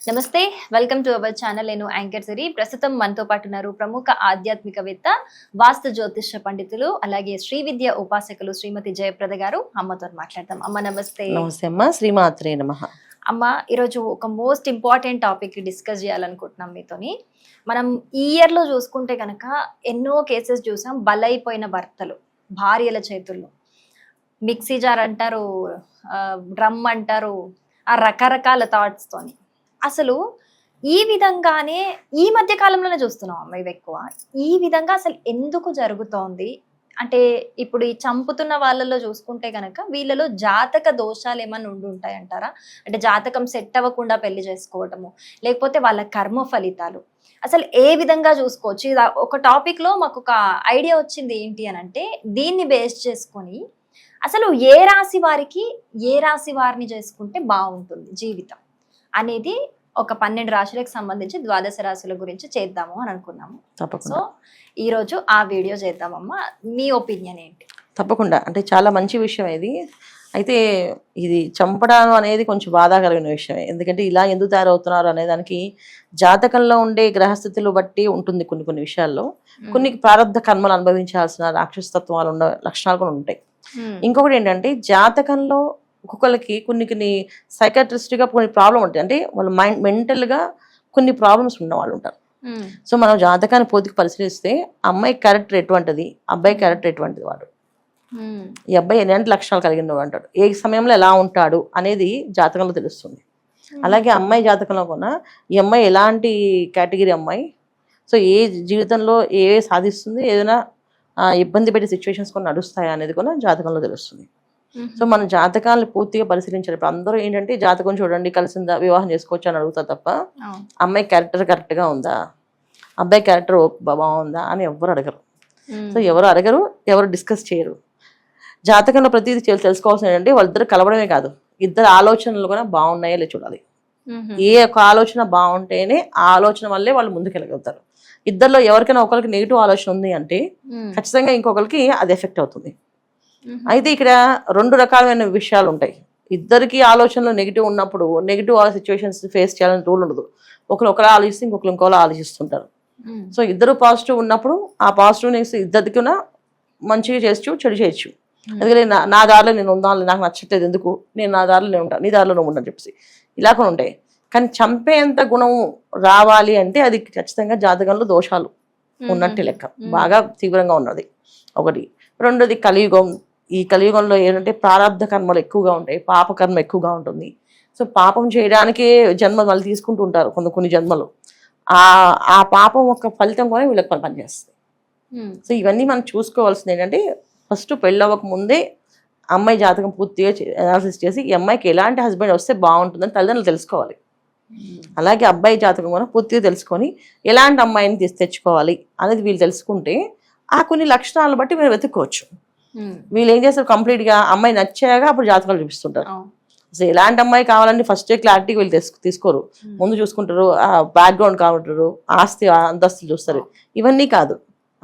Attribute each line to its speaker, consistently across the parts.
Speaker 1: నమస్తే, welcome to our channel. నేను anchor సిరి. ప్రస్తుతం మనతో పాటు ఉన్నారు ప్రముఖ ఆధ్యాత్మికవేత్త, వాస్తు జ్యోతిష పండితులు, అలాగే శ్రీ విద్య ఉపాసకులు శ్రీమతి జయప్రద గారు. అమ్మతో మాట్లాడతాం. అమ్మ నమస్తే.
Speaker 2: నమస్తే అమ్మ. శ్రీమాత్రే నమః.
Speaker 1: అమ్మ, ఈరోజు ఒక మోస్ట్ ఇంపార్టెంట్ టాపిక్ డిస్కస్ చేయాలనుకుంటున్నాం మీతోని. మనం ఈ ఇయర్ లో చూసుకుంటే కనుక ఎన్నో కేసెస్ చూసాం. బలైపోయిన భర్తలు భార్యల చేతుల్లో. మిక్సీ జార్ అంటారు, డ్రమ్ అంటారు, ఆ రకరకాల థాట్స్ తోని. అసలు ఈ విధంగానే ఈ మధ్య కాలంలోనే చూస్తున్నాం అమ్మ ఇవి ఎక్కువ. ఈ విధంగా అసలు ఎందుకు జరుగుతోంది అంటే, ఇప్పుడు ఈ చంపుతున్న వాళ్ళలో చూసుకుంటే కనుక వీళ్ళలో జాతక దోషాలు ఏమన్నా ఉంటాయి అంటారా? అంటే జాతకం సెట్ అవ్వకుండా పెళ్లి చేసుకోవటము, లేకపోతే వాళ్ళ కర్మ ఫలితాలు అసలు ఏ విధంగా చూసుకోవచ్చు? ఇది ఒక టాపిక్ లో మాకు ఒక ఐడియా వచ్చింది. ఏంటి అని అంటే, దీన్ని బేస్ చేసుకొని అసలు ఏ రాశి వారికి ఏ రాశి వారిని చేసుకుంటే బాగుంటుంది జీవితం అనేది ఒక 12 రాశులకు సంబంధించి ద్వాదశ రాశుల గురించి చేద్దాము అని అనుకున్నాము. సో ఈ రోజు ఆ వీడియో చేద్దామమ్మా. మీ ఒపీనియన్ ఏంటి?
Speaker 2: తప్పకుండా. అంటే చాలా మంచి విషయం ఇది. అయితే ఇది చంపడం అనేది కొంచెం బాధాకరమైన విషయమే. ఎందుకంటే ఇలా ఎందుకు తయారవుతున్నారు అనే దానికి జాతకంలో ఉండే గ్రహస్థితులు బట్టి ఉంటుంది. కొన్ని విషయాల్లో కొన్ని ప్రారంధ కర్మలు అనుభవించాల్సిన రాక్షసత్వాలు ఉన్న లక్షణాలు కూడా ఉంటాయి. ఇంకొకటి ఏంటంటే, జాతకంలో ఒక్కొక్కరికి కొన్ని సైకాట్రిస్ట్గా కొన్ని ప్రాబ్లం ఉంటాయి. అంటే వాళ్ళ మెంటల్గా కొన్ని ప్రాబ్లమ్స్ ఉన్న వాళ్ళు ఉంటారు. సో మనం జాతకాన్ని పూర్తిగా పరిశీలిస్తే అమ్మాయి క్యారెక్టర్ ఎటువంటిది, అబ్బాయి క్యారెక్టర్ ఎటువంటిది, వాడు ఈ అబ్బాయి ఎలాంటి లక్షణాలు కలిగిన అంటాడు, ఏ సమయంలో ఎలా ఉంటాడు అనేది జాతకంలో తెలుస్తుంది. అలాగే అమ్మాయి జాతకంలో కూడా ఈ అమ్మాయి ఎలాంటి కేటగిరీ అమ్మాయి, సో ఏ జీవితంలో ఏ సాధిస్తుంది, ఏదైనా ఇబ్బంది పెట్టే సిచ్యువేషన్స్ కూడా నడుస్తాయా అనేది కూడా జాతకంలో తెలుస్తుంది. సో మన జాతకాలను పూర్తిగా పరిశీలించాలి. ఇప్పుడు అందరూ ఏంటంటే, జాతకం చూడండి కలిసిందా, వివాహం చేసుకోవచ్చు అని అడుగుతారు తప్ప అమ్మాయి క్యారెక్టర్ కరెక్ట్గా ఉందా, అబ్బాయి క్యారెక్టర్ బాగుందా అని ఎవరు అడగరు. సో ఎవరు అడగరు, ఎవరు డిస్కస్ చేయరు. జాతకంలో ప్రతిదీ తెలుసుకోవాల్సిన ఏంటంటే, వాళ్ళిద్దరు కలవడమే కాదు, ఇద్దరు ఆలోచనలు కూడా బాగున్నాయో లేదు చూడాలి. ఏ ఒక్క ఆలోచన బాగుంటేనే ఆ ఆలోచన వల్లే వాళ్ళు ముందుకెళ్ళగలుగుతారు. ఇద్దరిలో ఎవరికైనా ఒకరికి నెగిటివ్ ఆలోచన ఉంది అంటే ఖచ్చితంగా ఇంకొకరికి అది ఎఫెక్ట్ అవుతుంది. అయితే ఇక్కడ 2 రకాలైన విషయాలు ఉంటాయి. ఇద్దరికి ఆలోచనలు నెగిటివ్ ఉన్నప్పుడు నెగిటివ్ సిచ్యువేషన్స్ ఫేస్ చేయాలని రూల్ ఉండదు. ఒకరు ఆలోచిస్తే ఇంకోళ్ళు ఆలోచిస్తుంటారు. సో ఇద్దరు పాజిటివ్ ఉన్నప్పుడు ఆ పాజిటివ్నెస్ ఇద్దరికి మంచిగా చేయొచ్చు, చెడు చేయొచ్చు. అందుకని నా దారిలో నేను ఉండాలి, నాకు నచ్చట్లేదు ఎందుకు, నేను నా దారిలో నేను ఉంటాను, నీ దారిలో నువ్వు ఉండని చెప్పేసి ఇలా కూడా ఉంటాయి. కానీ చంపేంత గుణం రావాలి అంటే అది ఖచ్చితంగా జాతకంలో దోషాలు ఉన్నట్టు లెక్క, బాగా తీవ్రంగా ఉన్నది ఒకటి. రెండోది కలియుగం. ఈ కలియుగంలో ఏంటంటే ప్రారంధ కర్మలు ఎక్కువగా ఉంటాయి, పాపకర్మ ఎక్కువగా ఉంటుంది. సో పాపం చేయడానికే జన్మ మళ్ళీ తీసుకుంటూ ఉంటారు కొన్ని జన్మలు. ఆ పాపం యొక్క ఫలితం కూడా వీళ్ళకి పనిచేస్తుంది. సో ఇవన్నీ మనం చూసుకోవాల్సింది ఏంటంటే, ఫస్ట్ పెళ్ళవక ముందే అమ్మాయి జాతకం పూర్తిగా అనాలిసిస్ చేసి ఈ అమ్మాయికి ఎలాంటి హస్బెండ్ వస్తే బాగుంటుందని తల్లిదండ్రులు తెలుసుకోవాలి. అలాగే అబ్బాయి జాతకం కూడా పూర్తిగా తెలుసుకొని ఎలాంటి అమ్మాయిని తెచ్చుకోవాలి అనేది వీళ్ళు తెలుసుకుంటే ఆ కొన్ని లక్షణాలను బట్టి మీరు వెతుక్కోవచ్చు. వీళ్ళు ఏం చేస్తారు, కంప్లీట్గా అమ్మాయి నచ్చాక అప్పుడు జాతకాలు చూపిస్తుంటారు. అసలు ఎలాంటి అమ్మాయి కావాలని ఫస్ట్ క్లారిటీ వీళ్ళు తీసుకోరు. ముందు చూసుకుంటారు, బ్యాక్గ్రౌండ్ కావాలంటారు, ఆస్తి అంతస్తులు చూస్తారు. ఇవన్నీ కాదు,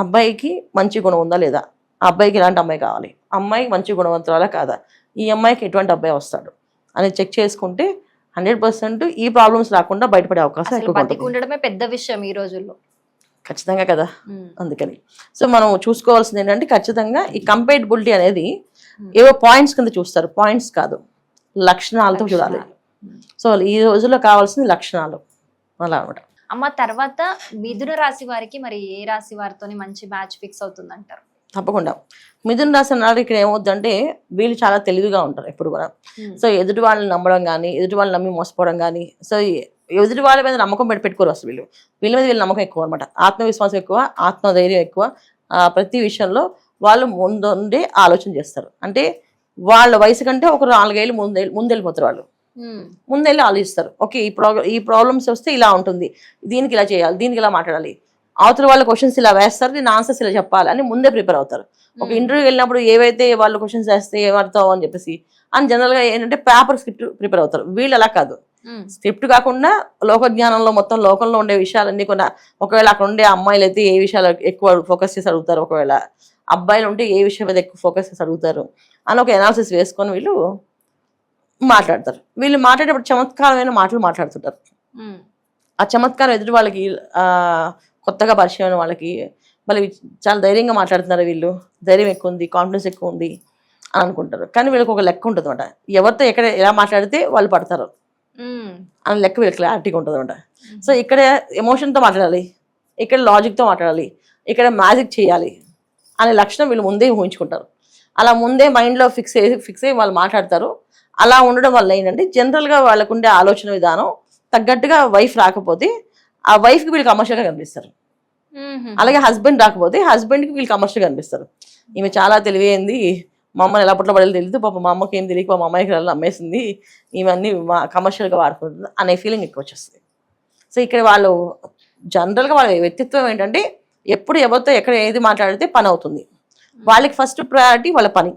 Speaker 2: అబ్బాయికి మంచి గుణం ఉందా లేదా, అబ్బాయికి ఎలాంటి అమ్మాయి కావాలి, అమ్మాయి మంచి గుణవంతురాలా కాదా, ఈ అమ్మాయికి ఎటువంటి అబ్బాయి వస్తాడు అని చెక్ చేసుకుంటే 100% ఈ ప్రాబ్లమ్స్ రాకుండా బయటపడే అవకాశం ఎక్కువ
Speaker 1: ఉండడమే పెద్ద విషయం ఈ రోజుల్లో.
Speaker 2: ఖచ్చితంగా కదా. అందుకని సో మనం చూసుకోవాల్సింది ఏంటంటే, ఖచ్చితంగా ఈ కంపేటబిలిటీ అనేది ఏవో పాయింట్స్ కింద చూస్తారు, పాయింట్స్ కాదు, లక్షణాలతో చూడాలి. సో ఈ రోజుల్లో కావాల్సింది లక్షణాలు అలా అనమాట.
Speaker 1: అమ్మ, తర్వాత మిథున రాశి వారికి మరి ఏ రాశి వారితో మంచి మ్యాచ్ ఫిక్స్ అవుతుంది అంటారు?
Speaker 2: తప్పకుండా మిథున రాశి అన్నారు. ఇక్కడ ఏమవుతుందంటే, వీళ్ళు చాలా తెలివిగా ఉంటారు ఎప్పుడు కూడా. సో ఎదుటి వాళ్ళని నమ్మడం కానీ, ఎదుటి వాళ్ళని నమ్మి మోసపోవడం కానీ, సో ఎదుటి వాళ్ళ మీద నమ్మకం పెట్టుకోరు అసలు. వీళ్ళ మీద వీళ్ళ నమ్మకం ఎక్కువ అనమాట. ఆత్మవిశ్వాసం ఎక్కువ, ఆత్మధైర్యం ఎక్కువ. ప్రతి విషయంలో వాళ్ళు ముందుండే ఆలోచన చేస్తారు. అంటే వాళ్ళ వయసు కంటే ఒక 4 ఏళ్ళు ముందెళ్ళిపోతారు. వాళ్ళు ముందెళ్ళి ఆలోచిస్తారు. ఓకే, ఈ ప్రాబ్లమ్స్ వస్తే ఇలా ఉంటుంది, దీనికి ఇలా చేయాలి, దీనికి ఇలా మాట్లాడాలి, అవతల వాళ్ళ క్వశ్చన్స్ ఇలా వేస్తారు, నేను ఆన్సర్స్ ఇలా చెప్పాలి అని ముందే ప్రిపేర్ అవుతారు. ఒక ఇంటర్వ్యూకి వెళ్ళినప్పుడు ఏవైతే వాళ్ళు క్వశ్చన్స్ వేస్తే ఏమవుతావు అని చెప్పేసి అని జనరల్గా ఏంటంటే పేపర్ స్క్రిప్ట్ ప్రిపేర్ అవుతారు. వీళ్ళు అలా కాదు. స్క్రిప్ట్ కాకుండా లోక జ్ఞానంలో మొత్తం లోకంలో ఉండే విషయాలన్నీ కూడా, ఒకవేళ అక్కడ ఉండే అమ్మాయిలు అయితే ఏ విషయాలు ఎక్కువ ఫోకస్ చేసి అడుగుతారు, ఒకవేళ అబ్బాయిలు ఉంటే ఏ విషయం మీద ఎక్కువ ఫోకస్ చేసి అడుగుతారు అని ఒక అనాలిసిస్ వేసుకొని వీళ్ళు మాట్లాడతారు. వీళ్ళు మాట్లాడేటప్పుడు చమత్కారమైన మాటలు మాట్లాడుతుంటారు. ఆ చమత్కారం ఎదుటి వాళ్ళకి కొత్తగా పరిచయం అయిన వాళ్ళకి మళ్ళీ చాలా ధైర్యంగా మాట్లాడుతున్నారు, వీళ్ళు ధైర్యం ఎక్కువ ఉంది, కాన్ఫిడెన్స్ ఎక్కువ ఉంది అని అనుకుంటారు. కానీ వీళ్ళకి ఒక లెక్క ఉంటుంది అనమాట, ఎవరితో ఎక్కడ ఎలా మాట్లాడితే వాళ్ళు పడతారు అని లెక్క వీళ్ళకి క్లారిటీగా ఉంటుంది అనమాట. సో ఇక్కడ ఎమోషన్తో మాట్లాడాలి, ఇక్కడ లాజిక్తో మాట్లాడాలి, ఇక్కడ మ్యాజిక్ చేయాలి అనే లక్షణం వీళ్ళు ముందే ఊహించుకుంటారు. అలా ముందే మైండ్లో ఫిక్స్ అయ్యి వాళ్ళు మాట్లాడతారు. అలా ఉండడం వల్ల ఏంటంటే జనరల్గా వాళ్ళకు ఉండే ఆలోచన విధానం తగ్గట్టుగా వైఫ్ రాకపోతే ఆ వైఫ్కి వీళ్ళు కమర్షియల్గా కనిపిస్తారు. అలాగే హస్బెండ్ రాకపోతే హస్బెండ్కి వీళ్ళు కమర్షియల్గా కనిపిస్తారు. ఈమె చాలా తెలివైంది, మా అమ్మని ఎలా పుట్ల పడేది తెలియదు, పాప మా అమ్మకి ఏం తెలియక మా అమ్మాయికి వెళ్ళి అమ్మేసింది, ఇవన్నీ కమర్షియల్గా వాడుకుంటుంది అనే ఫీలింగ్ ఎక్కువ వచ్చేస్తుంది. సో ఇక్కడ వాళ్ళు జనరల్గా వాళ్ళ వ్యక్తిత్వం ఏంటంటే ఎప్పుడు ఎవరితో ఎక్కడ ఏది మాట్లాడితే పని అవుతుంది. వాళ్ళకి ఫస్ట్ ప్రయారిటీ వాళ్ళ పని.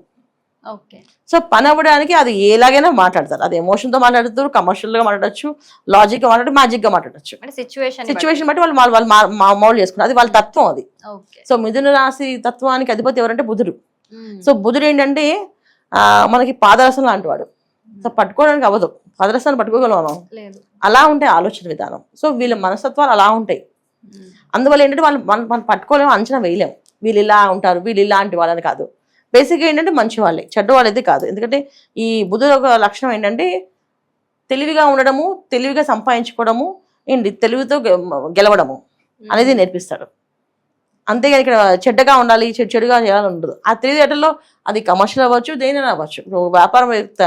Speaker 2: సో పని అవ్వడానికి అది ఎలాగైనా మాట్లాడతారు. అది ఎమోషన్తో మాట్లాడతారు, కమర్షియల్గా మాట్లాడచ్చు, లాజిక్గా మాట్లాడి మ్యాజిక్గా మాట్లాడచ్చు. సిచ్యువేషన్ బట్టి వాళ్ళు మామూలు చేసుకుంటారు. అది వాళ్ళ తత్వం అది. సో మిథున రాశి తత్వానికి అధిపతి ఎవరంటే బుధుడు. సో బుధుడు ఏంటంటే మనకి పాదరసం లాంటి వాడు. సో పట్టుకోవడానికి అవ్వదు, పాదరసాన్ని పట్టుకోగలం మనం, అలా ఉంటాయి ఆలోచన విధానం. సో వీళ్ళ మనస్తత్వాలు అలా ఉంటాయి. అందువల్ల ఏంటంటే మనం పట్టుకోలేము, అంచనా వేయలేము. వీళ్ళు ఇలా ఉంటారు, వీళ్ళు ఇలాంటి వాళ్ళని కాదు. బేసిక్గా ఏంటంటే మంచి వాళ్ళే, చెడ్డ వాళ్ళైతే కాదు. ఎందుకంటే ఈ బుధుడు ఒక లక్షణం ఏంటంటే తెలివిగా ఉండడము, తెలివిగా సంపాదించుకోవడము, ఏంటి తెలివితో గెలవడము అనేది నేర్పిస్తాడు. అంతేగాని ఇక్కడ చెడ్డగా ఉండాలి, చెడుగా చేయాలని ఉండదు. ఆ తెలివితేటల్లో అది కమర్షియల్ అవ్వచ్చు, దేనైనా అవ్వచ్చు. వ్యాపారం వ్యక్త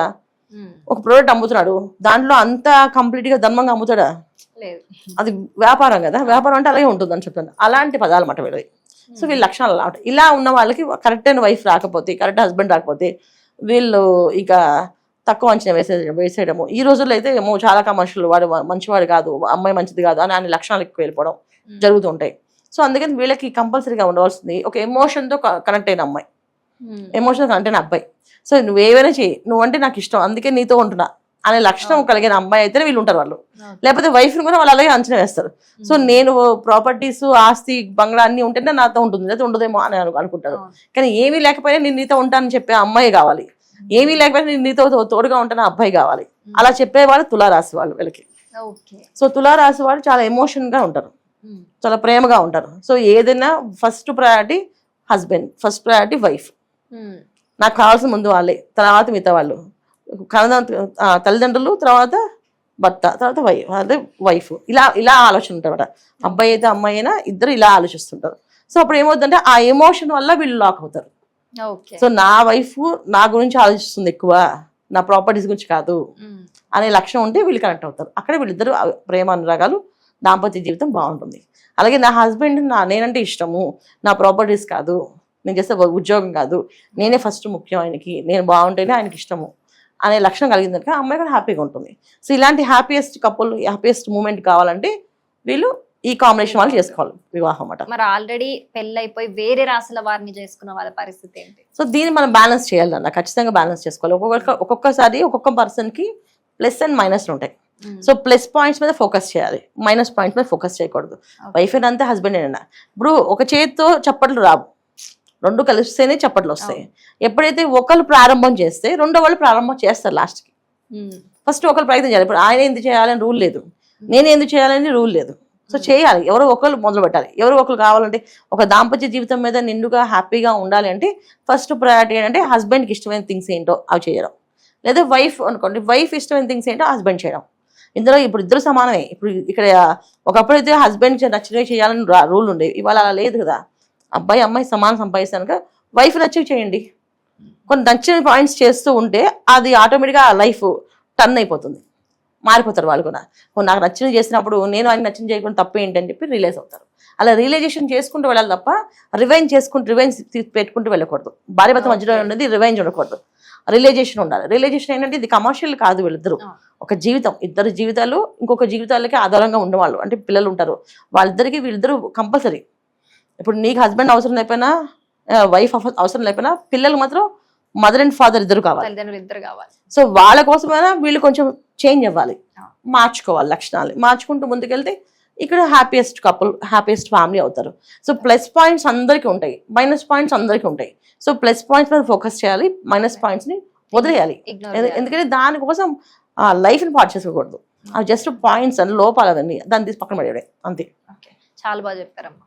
Speaker 2: ఒక ప్రోడక్ట్ అమ్ముతున్నాడు, దాంట్లో అంతా కంప్లీట్గా ధర్మంగా అమ్ముతాడా? అది వ్యాపారం కదా. వ్యాపారం అంటే అలాగే ఉంటుంది అని చెప్తాను. అలాంటి పదాలు మాట వీళ్ళవి. సో వీళ్ళ లక్షణాలు అలా ఉంటాయి. ఇలా ఉన్న వాళ్ళకి కరెక్ట్ అయిన వైఫ్ రాకపోతే, కరెక్ట్ హస్బెండ్ రాకపోతే వీళ్ళు ఇక తక్కువ అంచనా వేసేయడము. ఈ రోజుల్లో అయితే ఏమో చాలా కమర్షియల్, వాడు మంచివాడు కాదు, అమ్మాయి మంచిది కాదు అని లక్షణాలు ఎక్కువ వెళ్ళిపోవడం జరుగుతుంటాయి. సో అందుకని వీళ్ళకి కంపల్సరీగా ఉండవలసింది ఒక ఎమోషన్తో కనెక్ట్ అయిన అమ్మాయి, ఎమోషన్ కనెక్ట్ అయిన అబ్బాయి. సో నువ్వు ఏవైనా చెయ్యి, నువ్వంటే నాకు ఇష్టం, అందుకే నీతో ఉంటున్నా అనే లక్షణం కలిగిన అమ్మాయి అయితేనే వీళ్ళు ఉంటారు. వాళ్ళు లేకపోతే వైఫ్ని కూడా వాళ్ళు అలాగే అంచనా వేస్తారు. సో నేను ప్రాపర్టీస్, ఆస్తి, బంగ్లా అన్ని ఉంటేనే నాతో ఉంటుంది, లేకపోతే ఉండదేమో అని అనుకుంటారు. కానీ ఏమీ లేకపోయినా నేను నీతో ఉంటానని చెప్పే అమ్మాయి కావాలి, ఏమీ లేకపోయినా నేను నీతో తోడుగా ఉంటాను అబ్బాయి కావాలి. అలా చెప్పేవాళ్ళు తులారాశి వాళ్ళు వీళ్ళకి. సో తులారాశి వాళ్ళు చాలా ఎమోషన్గా ఉంటారు, చాలా ప్రేమగా ఉంటారు. సో ఏదైనా first priority husband, first priority wife. నాకు కావాల్సిన ముందు వాళ్ళే, తర్వాత మిగతా వాళ్ళు. తల్లిదండ్రులు, తర్వాత భర్త, తర్వాత వైఫ్. ఇలా ఆలోచన ఉంటారు. అబ్బాయి అయితే అమ్మాయి అయినా ఇద్దరు ఇలా ఆలోచిస్తుంటారు. సో అప్పుడు ఏమవుతుందంటే ఆ ఎమోషన్ వల్ల వీళ్ళు లాక్ అవుతారు. సో నా వైఫ్ నా గురించి ఆలోచిస్తుంది ఎక్కువ, నా ప్రాపర్టీస్ గురించి కాదు అనే లక్షణం ఉంటే వీళ్ళు కనెక్ట్ అవుతారు. అక్కడ వీళ్ళిద్దరు ప్రేమ అనురాగాలు, దాంపత్య జీవితం బాగుంటుంది. అలాగే నా హస్బెండ్ నేనంటే ఇష్టము, నా ప్రాపర్టీస్ కాదు, నేను చేసే ఉద్యోగం కాదు, నేనే ఫస్ట్ ముఖ్యం ఆయనకి, నేను బాగుంటేనే ఆయనకి ఇష్టము అనే లక్షణం కలిగిందనుక అమ్మాయి కూడా హ్యాపీగా ఉంటుంది. సో ఇలాంటి హ్యాపీయెస్ట్ కపుల్, హ్యాపీయెస్ట్ మూమెంట్ కావాలంటే వీళ్ళు ఈ కాంబినేషన్ వాళ్ళు చేసుకోవాలి వివాహం అన్నమాట.
Speaker 1: మరి ఆల్రెడీ పెళ్ళైపోయి వేరే రాశుల వారిని చేసుకున్న వాళ్ళ పరిస్థితి ఏంటి? సో
Speaker 2: దీన్ని మనం బ్యాలెన్స్ చేయాలన్న, ఖచ్చితంగా బ్యాలెన్స్ చేసుకోవాలి. ఒక్కొక్కసారి ఒక్కొక్క పర్సన్కి ప్లస్ అండ్ మైనస్లు ఉంటాయి. సో ప్లస్ పాయింట్స్ మీద ఫోకస్ చేయాలి, మైనస్ పాయింట్స్ మీద ఫోకస్ చేయకూడదు. వైఫ్ అంతే, హస్బెండ్ అయినా. ఇప్పుడు ఒక చేతితో చప్పట్లు రావు, రెండు కలిస్తేనే చప్పట్లు వస్తాయి. ఎప్పుడైతే ఒకళ్ళు ప్రారంభం చేస్తే రెండో వాళ్ళు ప్రారంభం చేస్తారు లాస్ట్కి. ఫస్ట్ ఒకళ్ళు ప్రయత్నం చేయాలి. ఇప్పుడు ఆయన ఎందుకు చేయాలని రూల్ లేదు, నేను ఎందుకు చేయాలని రూల్ లేదు. సో చేయాలి, ఎవరో ఒకళ్ళు మొదలు పెట్టాలి. ఎవరో ఒకరు కావాలంటే ఒక దాంపత్య జీవితం మీద నిండుగా హ్యాపీగా ఉండాలి అంటే ఫస్ట్ ప్రయారిటీ ఏంటంటే హస్బెండ్కి ఇష్టమైన థింగ్స్ ఏంటో అవి చేయడం, లేదా వైఫ్ అనుకోండి, వైఫ్ ఇష్టమైన థింగ్స్ ఏంటో హస్బెండ్ చేయడం. ఇందులో ఇప్పుడు ఇద్దరు సమానమే. ఇప్పుడు ఇక్కడ ఒకప్పుడు అయితే హస్బెండ్ నచ్చినవి చేయాలని రూల్ ఉండేవి, ఇవాళ అలా లేదు కదా. అబ్బాయి అమ్మాయి సమానం సంపాదిస్తాను, వైఫ్ నచ్చివి చేయండి. కొన్ని నచ్చిన పాయింట్స్ చేస్తూ ఉంటే అది ఆటోమేటిక్గా లైఫ్ టర్న్ అయిపోతుంది, మారిపోతారు వాళ్ళు కూడా. నాకు నచ్చినవి చేసినప్పుడు నేను ఆయనకి నచ్చిన చేయకుండా తప్ప ఏంటని చెప్పి రియలైజ్ అవుతారు. అలా రియలైజేషన్ చేసుకుంటూ వెళ్ళాలి తప్ప రివెంజ్ పెట్టుకుంటూ వెళ్ళకూడదు. భార్య భర్త మధ్యలో ఉండేది రివెంజ్ ఉండకూడదు, రియలైజేషన్ ఉండాలి. రియలైజేషన్ ఏంటంటే ఇది కమర్షియల్ కాదు, వీళ్ళిద్దరు ఒక జీవితం, ఇద్దరు జీవితాలు ఇంకొక జీవితాలకి ఆధారంగా ఉండేవాళ్ళు అంటే పిల్లలు ఉంటారు, వాళ్ళిద్దరికి వీళ్ళిద్దరు కంపల్సరీ. ఇప్పుడు నీకు హస్బెండ్ అవసరం లేకపోయినా, వైఫ్ అవసరం లేకపోయినా, పిల్లలు మాత్రం మదర్ అండ్ ఫాదర్ ఇద్దరు కావాలి. సో వాళ్ళ కోసమైనా వీళ్ళు కొంచెం చేంజ్ అవ్వాలి, మార్చుకోవాలి లక్షణాలు. మార్చుకుంటూ ముందుకెళ్తే ఇక్కడ హ్యాపీయెస్ట్ కపుల్, హ్యాపీయెస్ట్ ఫ్యామిలీ అవుతారు. సో ప్లస్ పాయింట్స్ అందరికీ ఉంటాయి, మైనస్ పాయింట్స్ అందరికీ ఉంటాయి. సో ప్లస్ పాయింట్స్ మీద ఫోకస్ చేయాలి, మైనస్ పాయింట్స్ని వదిలేయాలి. ఎందుకంటే దానికోసం లైఫ్ని పాటు చేసుకోకూడదు. అవి జస్ట్ పాయింట్స్ అని లోపాలదండి, దాన్ని తీసి పక్కన పడేయడే అంతే.
Speaker 1: ఓకే, చాలా బాగా చెప్పారమ్మా.